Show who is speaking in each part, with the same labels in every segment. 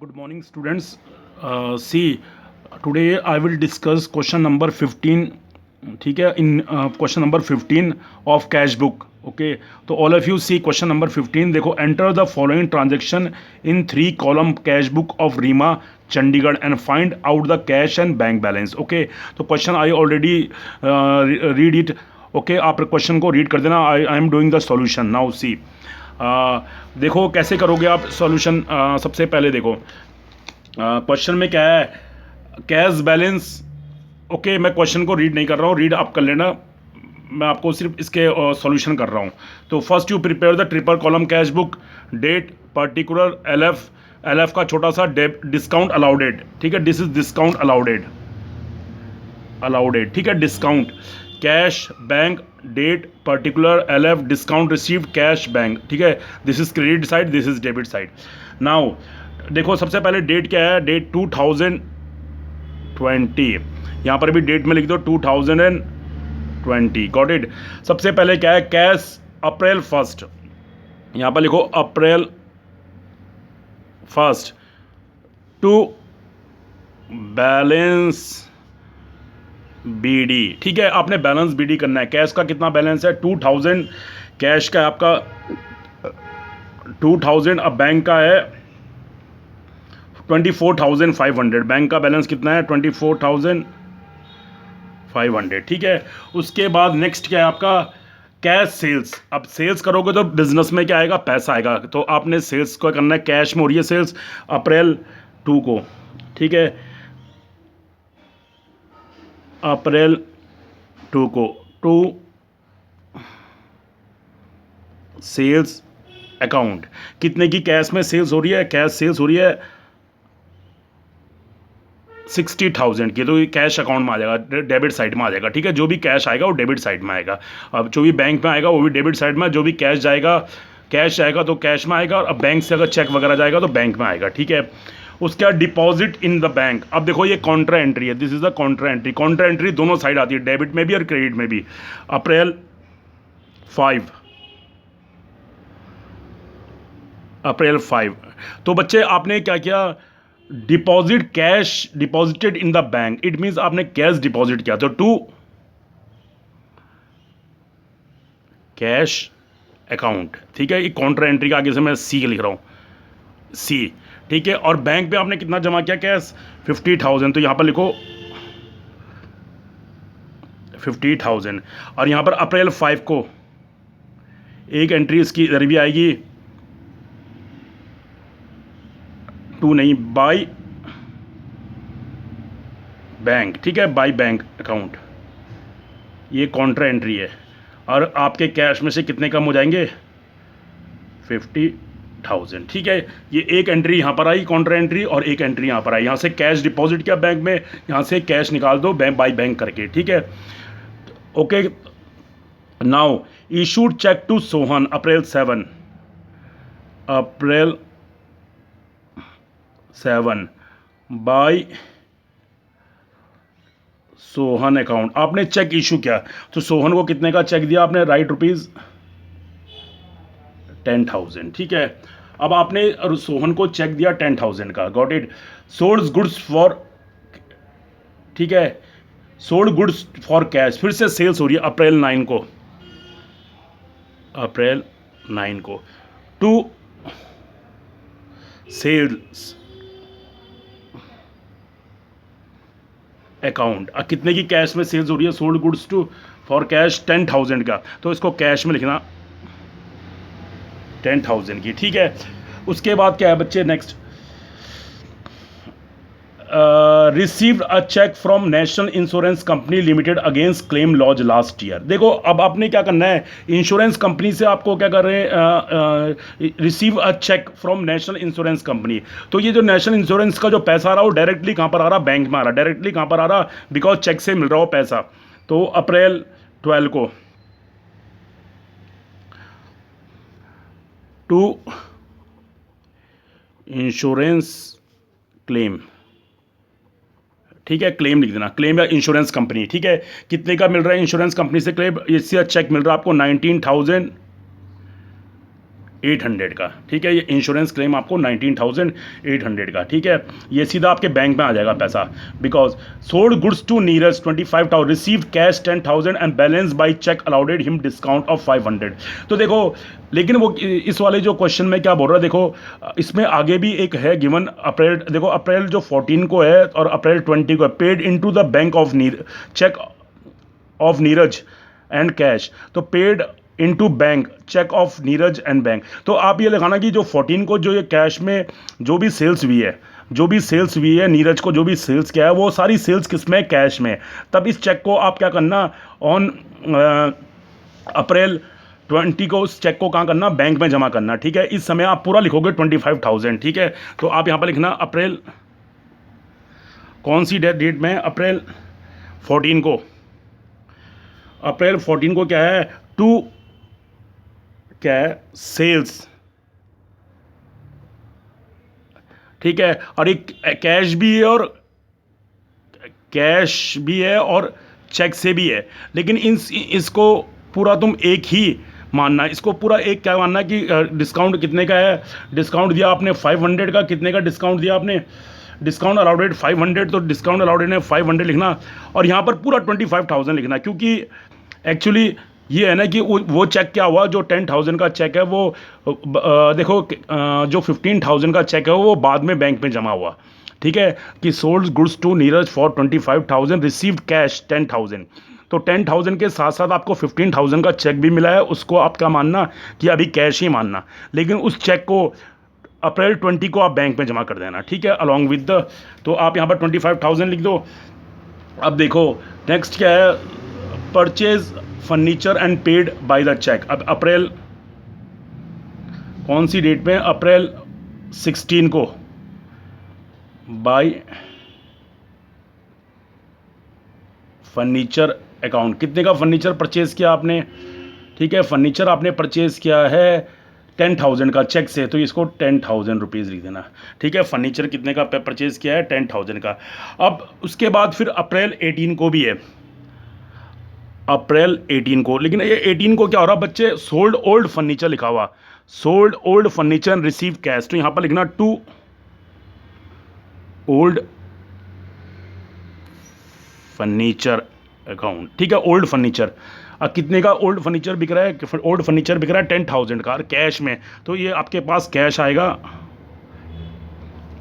Speaker 1: Good morning, students. See, today I will discuss question number 15. ठीक है, in question number 15 of cash book. Okay, तो all of you see question number 15. देखो, enter the following transaction in 3-column cash book of Rima Chandigarh and find out the cash and bank balance. Okay, तो question I already read it. Okay, आप question को read कर देना. I am doing the solution now. See. देखो कैसे करोगे आप solution. सबसे पहले देखो क्वेश्चन में क्या है, कैश बैलेंस. ओके, मैं क्वेश्चन को रीड नहीं कर रहा हूँ, रीड आप कर लेना, मैं आपको सिर्फ इसके सॉल्यूशन कर रहा हूँ. तो first you prepare the triple column cash book, date, particular, L F का छोटा सा डिस्काउंट अलाउडेड. ठीक है, दिस इज डिस्काउंट अलाउडेड, ठीक है, discount, cash, bank, date, particular, L F, discount received, cash, bank. ठीक है, this is credit side, this is debit side. Now देखो सबसे पहले डेट क्या है, डेट 2020, यहाँ पर भी डेट में लिख दो 2020. Got it. सबसे पहले क्या है, कैश अप्रैल 1, यहाँ पर लिखो अप्रैल 1 टू बैलेंस BD. ठीक है, आपने बैलेंस BD करना है. कैश का कितना बैलेंस है, 2000 कैश का है आपका 2000. अब बैंक का है 24,500. बैंक का बैलेंस कितना है, 24,500. ठीक है, उसके बाद नेक्स्ट क्या है आपका, कैश सेल्स. अब सेल्स करोगे तो बिजनेस में क्या आएगा, पैसा आएगा. तो आपने सेल्स को करना है, कैश में हो रही है सेल्स अप्रैल 2 को. ठीक है, अप्रैल 2 को टू सेल्स अकाउंट. कितने की कैश में सेल्स हो रही है, कैश सेल्स हो रही है 60,000 की. तो ये कैश अकाउंट में आ जाएगा, डेबिट साइड में आ जाएगा. ठीक है, जो भी कैश आएगा वो डेबिट साइड में आएगा. अब जो भी बैंक में आएगा वो भी डेबिट साइड में. जो भी कैश जाएगा तो कैश में आएगा. और अब बैंक से अगर चेक वगैरह जाएगा तो बैंक में आएगा. ठीक है, उसके बाद डिपॉजिट इन द बैंक. अब देखो ये कॉन्ट्रा एंट्री है, this is the Contra entry. Contra entry दोनों साइड आती है, डेबिट में भी और क्रेडिट में भी. अप्रैल 5. तो बच्चे आपने क्या किया, deposit cash deposited in the bank. It means आपने कैश डिपॉजिट किया. तो टू कैश अकाउंट. ठीक है, ये कॉन्ट्रा एंट्री का आगे से मैं सी लिख रहा हूं, सी. ठीक है, और बैंक पे आपने कितना जमा किया कैश, 50,000. तो यहां पर लिखो 50,000. और यहां पर अप्रैल 5 को एक एंट्री इसकी इधर भी आएगी, टू नहीं, बाय बैंक. ठीक है, बाय बैंक अकाउंट, ये कॉन्ट्रा एंट्री है. और आपके कैश में से कितने कम हो जाएंगे, 50,000. ठीक है, ये एक एंट्री यहाँ पर आई कॉन्ट्रा एंट्री, और एक एंट्री यहाँ पर आई. यहाँ से कैश डिपॉजिट किया बैंक में, यहाँ से कैश निकाल दो बैंक बाय बैंक करके. ठीक है, okay. Now issued cheque to Sohan April 7 by Sohan account. आपने चेक इशू किया, तो सोहन को कितने का चेक दिया आपने, राइट ₹10,000. ठीक है, अब आपने सोहन को चेक दिया 10,000 का. Got it. Sold goods for, ठीक है, सोल्ड गुड्स फॉर कैश. फिर से सेल्स हो रही है अप्रैल 9 को टू सेल्स अकाउंट. कितने की कैश में सेल्स हो रही है, sold goods to for cash 10,000 का. तो इसको कैश में लिखना 10,000 की. ठीक है, उसके बाद क्या है बच्चे, next received a cheque from national insurance company limited against claim lodge last year. देखो अब आपने क्या करना है, इंश्योरेंस कंपनी से आपको क्या कर रहे हैं, receive a cheque from national insurance company. तो ये जो नेशनल इंश्योरेंस का जो पैसा आ रहा है वो डायरेक्टली कहाँ पर आ रहा, बैंक में आ रहा. डायरेक्टली कहाँ पर आ रहा, बिकॉज चेक से मिल रहा हो पैसा. तो अप्रैल 12 को टू इंश्योरेंस क्लेम. ठीक है, क्लेम लिख देना, क्लेम या इंश्योरेंस कंपनी. ठीक है, कितने का मिल रहा है इंश्योरेंस कंपनी से क्लेम, इससे चेक मिल रहा है आपको 19,000 800 का, ठीक है। ये इंश्योरेंस क्लेम आपको 19,800 का, ठीक है। ये सीधा आपके बैंक में आ जाएगा पैसा। Because sold goods to Neeraj 25,000, receive cash 10,000 and balance by cheque allowed him discount of 500। तो देखो, लेकिन वो इस वाले जो क्वेश्चन में क्या बोल रहा है, देखो इसमें आगे भी एक है गिवन अप्रैल, देखो अप्रैल जो 14 को है और अप्रैल 20 को है, paid into the bank of cheque of Neeraj and cash. तो paid into bank cheque of Neeraj and bank. तो आप ये लगाना कि जो 14 को जो ये कैश में जो भी सेल्स हुई है, जो भी सेल्स हुई है नीरज को, जो भी सेल्स किया है वो सारी सेल्स किस में, कैश में। तब इस चेक को आप क्या करना, ऑन अप्रैल 20 को उस चेक को कहाँ करना, बैंक में जमा करना, ठीक है। इस समय आप पूरा लिखोगे 25,000, ठीक है। तो आप यहाँ पर लिखना अप्रैल, कौन सी डेट में, अप्रैल 14 को, अप्रैल 14 को क्या है, टू क्या है, सेल्स, ठीक है। और एक कैश भी है और कैश भी है और चेक से भी है, लेकिन इसको पूरा तुम एक ही मानना, इसको पूरा एक क्या मानना कि डिस्काउंट कितने का है, डिस्काउंट दिया आपने 500 का, कितने का डिस्काउंट दिया आपने, डिस्काउंट अलाउडेड 500, तो डिस्काउंट अलाउडेड ने 500 लिखना और यहाँ पर पूरा 25,000 लिखना। क्योंकि एक्चुअली ये है ना कि वो चेक क्या हुआ, जो 10,000 का चेक है वो देखो जो 15,000 का चेक है वो बाद में बैंक में जमा हुआ, ठीक है। कि sold goods to Neeraj for 25,000, received cash 10,000। तो 10,000 के साथ साथ आपको 15,000 का चेक भी मिला है, उसको आप क्या मानना कि अभी कैश ही मानना, लेकिन उस चेक को अप्रैल 20 को आप बैंक में जमा कर देना, ठीक है, अलॉन्ग विद द। तो आप यहाँ पर 25,000 लिख दो। अब देखो नेक्स्ट क्या है, purchase furniture and paid by the cheque. अब अप्रैल कौन सी डेट में, अप्रैल 16 को बाय फर्नीचर अकाउंट, कितने का फर्नीचर परचेज किया आपने, ठीक है। फर्नीचर आपने परचेज किया है 10,000 का चेक से, तो इसको 10,000 रुपीज़ लिख देना, ठीक है। फर्नीचर कितने का परचेज किया है, 10,000 का। अब उसके बाद फिर अप्रैल 18 को भी है, अप्रैल 18 को, लेकिन ये 18 को क्या हो रहा बच्चे, सोल्ड ओल्ड फर्नीचर लिखा हुआ, sold old furniture receive cash. तो यहां पर लिखना टू ओल्ड फर्नीचर अकाउंट, ठीक है। ओल्ड फर्नीचर, कितने का ओल्ड फर्नीचर बिक रहा है, ओल्ड फर्नीचर बिक रहा है 10,000 का कैश में, तो ये आपके पास कैश आएगा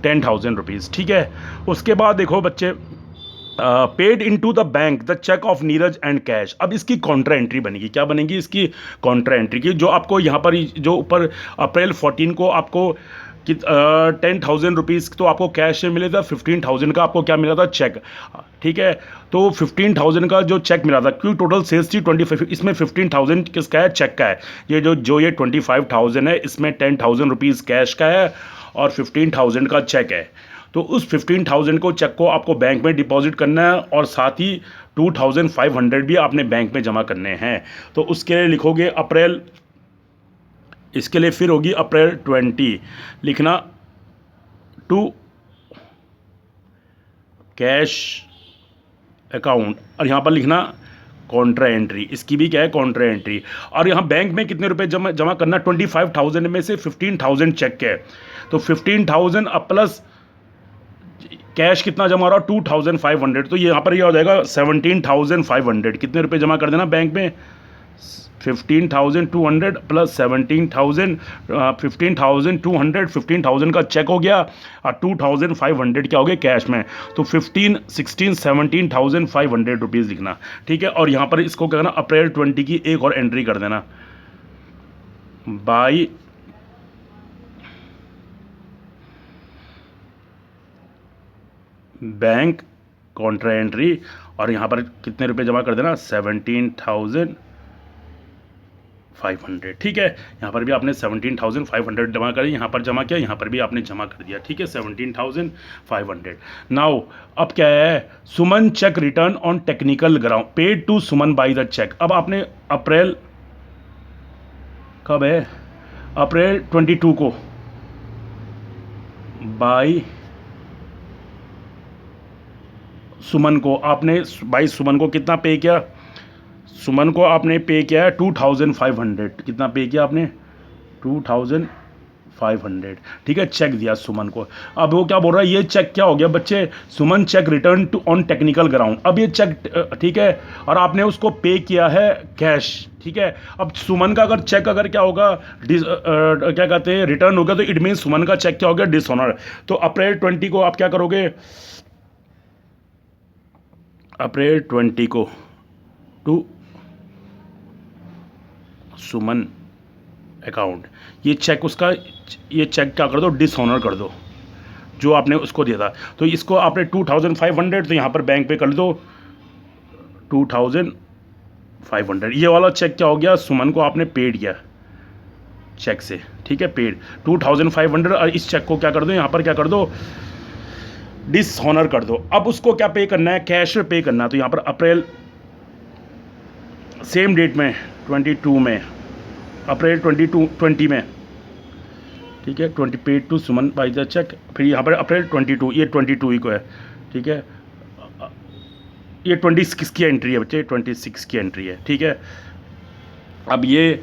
Speaker 1: 10,000 रुपीज़, ठीक है। उसके बाद देखो बच्चे, paid into the bank the cheque of Neeraj and cash. अब इसकी कॉन्ट्रा एंट्री बनेगी, क्या बनेगी इसकी कॉन्ट्रा एंट्री की, जो आपको यहाँ पर जो ऊपर अप्रैल 14 को आपको 10,000 रुपीज़ तो आपको कैश में मिले था, 15,000 का आपको क्या मिला था, चेक, ठीक है। तो 15,000 का जो चेक मिला था, क्योंकि टोटल सेल्स थी 25, इसमें 15,000 किसका है, चेक का है। ये ये 25,000 है, इसमें 10,000 रुपीज़ कैश का है और 15,000 का चेक है। तो उस 15,000 को चेक को आपको बैंक में डिपॉजिट करना है और साथ ही 2,500 भी आपने बैंक में जमा करने हैं। तो उसके लिए लिखोगे अप्रैल, इसके लिए फिर होगी अप्रैल 20 लिखना, टू कैश अकाउंट, और यहाँ पर लिखना कॉन्ट्रा एंट्री, इसकी भी क्या है कॉन्ट्रा एंट्री। और यहाँ बैंक में कितने रुपए जमा करना, 25,000 में से 15,000 चेक है, तो 15,000 प्लस कैश कितना जमा रहा, 2,500। तो ये यहाँ पर ये हो जाएगा 17,500। कितने रुपए जमा कर देना बैंक में, 15,200 प्लस 17,000, 15,200, 15,000 का चेक हो गया और 2,500 क्या हो गया कैश में। तो 15, 16, 17,500 रुपीज़ लिखना, ठीक है। और यहाँ पर इसको क्या करना, अप्रैल 20 की एक और एंट्री कर देना, बाई बैंक कॉन्ट्रा एंट्री, और यहाँ पर कितने रुपए जमा कर देना, 17,500, ठीक है। यहाँ पर भी आपने 17,500 जमा करी, यहाँ पर जमा किया, यहाँ पर भी आपने जमा कर दिया, ठीक है, 17,500। नाउ अब क्या है, Suman cheque return on technical ground, paid to Suman by the cheque. अब आपने अप्रैल कब है, अप्रैल 22 को बाय सुमन को आपने, बाई सुमन को कितना पे किया, सुमन को आपने पे किया है 2,500, कितना पे किया आपने 2500, ठीक है, चेक दिया सुमन को। अब वो क्या बोल रहा है, ये चेक क्या हो गया बच्चे, Suman cheque return to on technical ground. अब ये चेक ठीक है, और आपने उसको पे किया है कैश, ठीक है। अब सुमन का अगर चेक अगर क्या होगा, क्या कहते हैं, रिटर्न हो गया, तो इट मीन सुमन का चेक क्या हो गया, डिसऑनर। तो अप्रैल 20 को आप क्या करोगे, अप्रैल 20 को टू सुमन अकाउंट, ये चेक उसका, ये चेक क्या कर दो, डिसऑनर कर दो, जो आपने उसको दिया था। तो इसको आपने 2500, तो यहाँ पर बैंक पे कर दो 2500। ये वाला चेक क्या हो गया, सुमन को आपने पेड किया चेक से, ठीक है, पेड 2500। और इस चेक को क्या कर दो, यहाँ पर क्या कर दो, डिसऑनर कर दो। अब उसको क्या पे करना है, कैश में पे करना है। तो यहाँ पर अप्रैल सेम डेट में 22 में, अप्रैल 20 में, ठीक है, 20 paid to Suman by the cheque. फिर यहाँ पर अप्रैल 22, ये 22 ही को है, ठीक है, ये 26 की एंट्री है बच्चे, 26 की एंट्री है, ठीक है। अब ये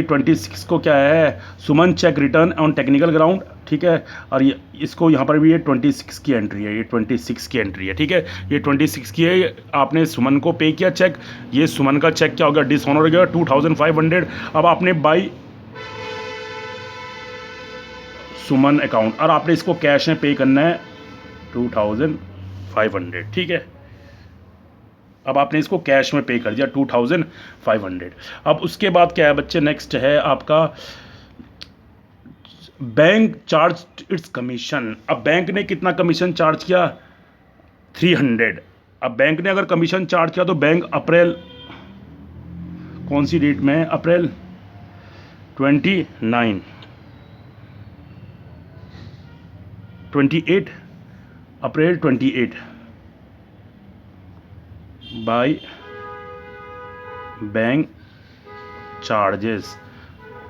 Speaker 1: 26 को क्या है, Suman cheque return on technical ground, ठीक है। और ये इसको यहाँ पर भी ये 26 की एंट्री है, ये 26 की एंट्री है, ठीक है, ये 26 की है। आपने सुमन को पे किया चेक, ये सुमन का चेक क्या हो गया, डिसऑनर हो गया 2500। अब आपने बाई सुमन अकाउंट, और आपने इसको कैश में पे करना है 2500, ठीक है। अब आपने इसको कैश में पे कर दिया 2500। अब उसके बाद क्या है बच्चे, नेक्स्ट है आपका बैंक चार्ज इट्स कमीशन। अब बैंक ने कितना कमीशन चार्ज किया, 300। अब बैंक ने अगर कमीशन चार्ज किया तो बैंक अप्रैल, कौन सी डेट में है, अप्रैल 28 अप्रैल 28 बाय बैंक चार्जेस।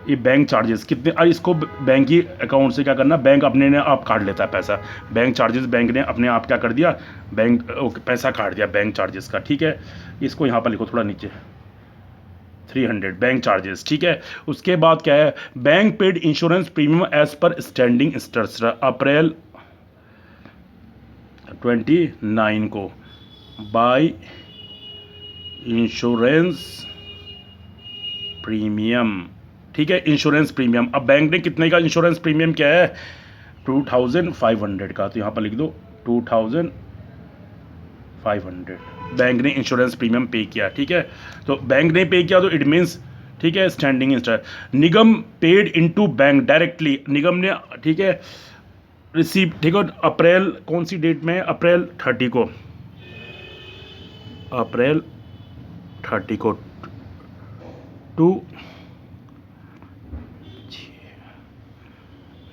Speaker 1: ये बैंक चार्जेस कितने, और इसको बैंक की अकाउंट से क्या करना, बैंक अपने ने आप काट लेता है पैसा, बैंक चार्जेस बैंक ने अपने आप क्या कर दिया, बैंक पैसा काट दिया बैंक चार्जेस का, ठीक है। इसको यहाँ पर लिखो थोड़ा नीचे, 300 बैंक चार्जेस, ठीक है। उसके बाद क्या है, bank paid insurance premium as per standing instruction, April 29 को बाय इंश्योरेंस प्रीमियम, ठीक है, इंश्योरेंस प्रीमियम। अब बैंक ने कितने का इंश्योरेंस प्रीमियम क्या है, 2500 का, तो यहाँ पर लिख दो 2500 बैंक ने इंश्योरेंस प्रीमियम पे किया, ठीक है। तो बैंक ने पे किया तो इट मीन्स, ठीक है, स्टैंडिंग इंस्ट्रक्शन। निगम पेड इनटू बैंक डायरेक्टली, निगम ने, ठीक है, रिसीव, ठीक है, अप्रैल कौन सी डेट में, अप्रैल 30 को, अप्रैल 30 को टू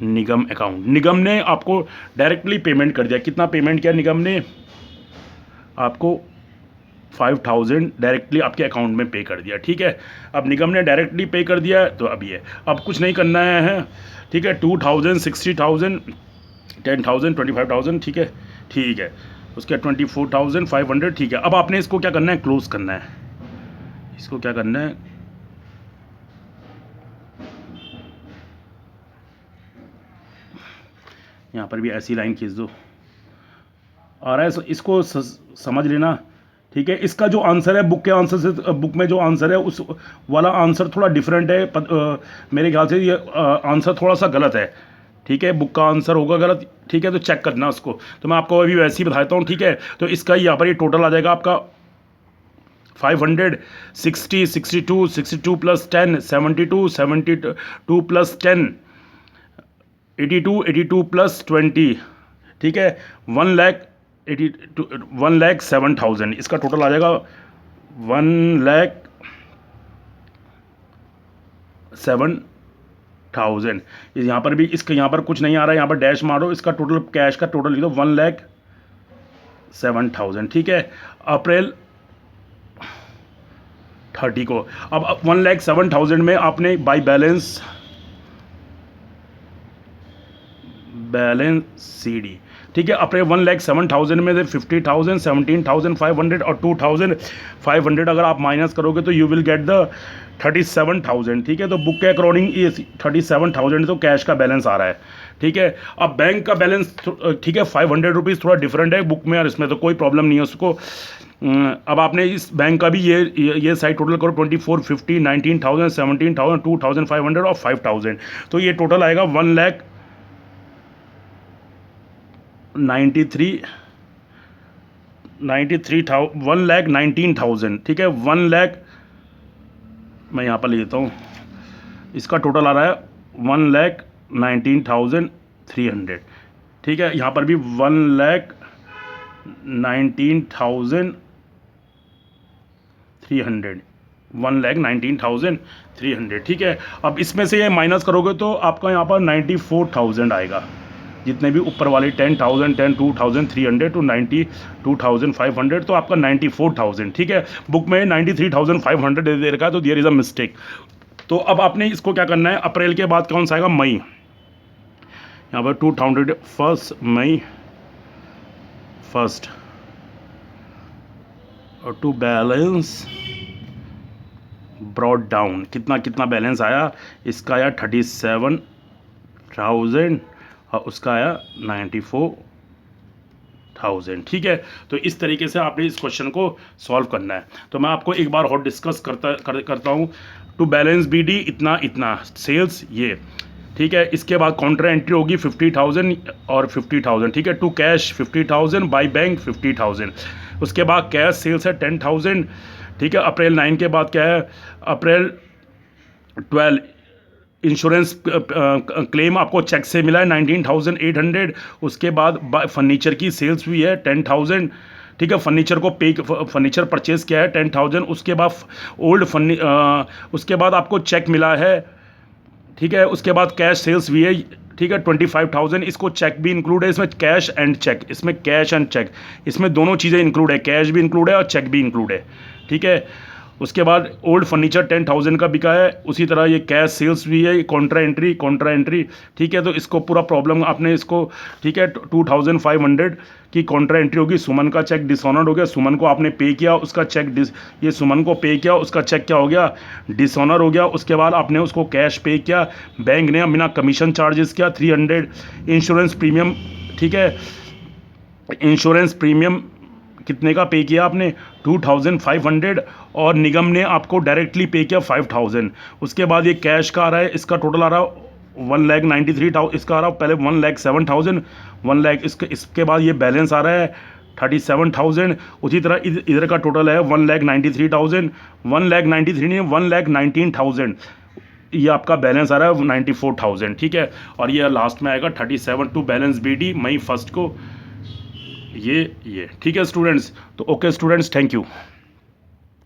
Speaker 1: निगम अकाउंट। निगम ने आपको डायरेक्टली पेमेंट कर दिया, कितना पेमेंट किया निगम ने, आपको 5000 डायरेक्टली आपके अकाउंट में पे कर दिया, ठीक है। अब निगम ने डायरेक्टली पे कर दिया तो अब ये, अब कुछ नहीं करना है, ठीक है, 2000, 60,000, 10,000, 25,000, ठीक है, ठीक है, उसके 24,500, ठीक है। अब आपने इसको क्या करना है, क्लोज करना है, इसको क्या करना है, यहाँ पर भी ऐसी लाइन खींच दो, आ रहा है, इसको समझ लेना, ठीक है। इसका जो आंसर है बुक के आंसर से, बुक में जो आंसर है उस वाला आंसर थोड़ा डिफरेंट है, मेरे ख्याल से ये आंसर थोड़ा सा गलत है, ठीक है, बुक का आंसर होगा गलत, ठीक है, तो चेक करना उसको। तो मैं आपको अभी वैसे ही बताता हूँ, ठीक है। तो इसका यहाँ पर ये टोटल आ जाएगा आपका 500, 60, 62, 62 प्लस 10, 72, 72 प्लस 10, 82, 82 प्लस 20, ठीक है, 1,07,000, इसका टोटल आ जाएगा 1,07,000। यहाँ पर भी, इसके यहाँ पर कुछ नहीं आ रहा है, यहाँ पर डैश मारो, इसका टोटल कैश का टोटल लिख दो 1,07,000, ठीक है, अप्रैल 30 को। अब 1,07,000 में आपने बाई बैलेंस CD, ठीक है। अप्रैल 1,07,000 में से 50,000, 17,500 और 2,500 अगर आप माइनस करोगे तो यू विल गेट द 37,000। ठीक है, तो बुक के अकॉर्डिंग ये 37,000 तो कैश का बैलेंस आ रहा है। ठीक है, अब बैंक का बैलेंस ठीक है 500 रुपीज़ थोड़ा डिफरेंट है बुक में, और इसमें तो कोई प्रॉब्लम नहीं है उसको। अब आपने इस बैंक का भी ये साइड टोटल करो 24, 50, 19,000, 17,000, 2,500 और 5,000, तो ये टोटल आएगा 1,19,000। ठीक है, 1,00,000 मैं यहाँ पर ले लेता हूँ, इसका टोटल आ रहा है 1,19,300। ठीक है, यहाँ पर भी 1,19,300, 1,19,300। ठीक है, अब इसमें से ये माइनस करोगे तो आपका यहाँ पर 94,000 आएगा, जितने भी ऊपर वाले 10,000, 10, 2,300 टू 92,500, तो आपका 94,000। ठीक है, बुक में 93,500 दे रखा है, तो देयर इज़ अ मिस्टेक। तो अब आपने इसको क्या करना है, अप्रैल के बाद कौन सा आएगा, मई। यहाँ पर 200 फर्स्ट मई, फर्स्ट, और टू बैलेंस ब्रॉड डाउन, कितना बैलेंस आया, इसका आया 37,000 और उसका आया 94,000। ठीक है, तो इस तरीके से आपने इस क्वेश्चन को सॉल्व करना है। तो मैं आपको एक बार और डिस्कस करता हूँ। टू बैलेंस BD इतना सेल्स ये। ठीक है, इसके बाद काउंटर एंट्री होगी 50,000 और 50,000। ठीक है, टू कैश 50,000, बाई बैंक 50,000। उसके बाद कैश सेल्स है 10,000। ठीक है, अप्रैल 9 के बाद क्या है, अप्रैल 12 इंश्योरेंस क्लेम आपको चेक से मिला है 19,800। उसके बाद फर्नीचर की सेल्स हुई है 10,000। ठीक है, फर्नीचर परचेज किया है 10,000। उसके बाद उसके बाद आपको चेक मिला है। ठीक है, उसके बाद कैश सेल्स हुई है। ठीक है, 25,000, इसको चेक भी इंक्लूड है इसमें, कैश एंड चेक, इसमें कैश एंड चेक, इसमें दोनों चीज़ें इंक्लूड है, कैश भी इंक्लूड है और चेक भी इंक्लूड है। ठीक है, उसके बाद ओल्ड फर्नीचर 10,000 का बिका है, उसी तरह ये कैश सेल्स भी है, कॉन्ट्रा एंट्री। ठीक है, तो इसको पूरा प्रॉब्लम आपने इसको, ठीक है, 2,500 की कॉन्ट्रा एंट्री होगी। सुमन का चेक डिसऑनर्ड हो गया, सुमन को आपने पे किया, उसका चेक ये सुमन को पे किया, उसका चेक क्या हो गया, डिसऑनर हो गया। उसके बाद आपने उसको कैश पे किया, बैंक ने बिना कमीशन चार्जेस किया 300। इंश्योरेंस प्रीमियम, ठीक है, इंश्योरेंस प्रीमियम कितने का पे किया आपने, 2,500, और निगम ने आपको डायरेक्टली पे किया 5,000। उसके बाद ये कैश का आ रहा है, इसका टोटल आ रहा है 1,93,000, इसका आ रहा है पहले 1,07,000, 1,00,000, इसके बाद ये बैलेंस आ रहा है 37,000। उसी तरह इधर का टोटल है 1,93,000, 1,93 नहीं, 1,19,000, ये आपका बैलेंस आ रहा है 94,000। ठीक है, और ये लास्ट में आएगा 37 टू बैलेंस BD मई 1 को, ये ठीक है स्टूडेंट्स। तो ओके स्टूडेंट्स, थैंक यू।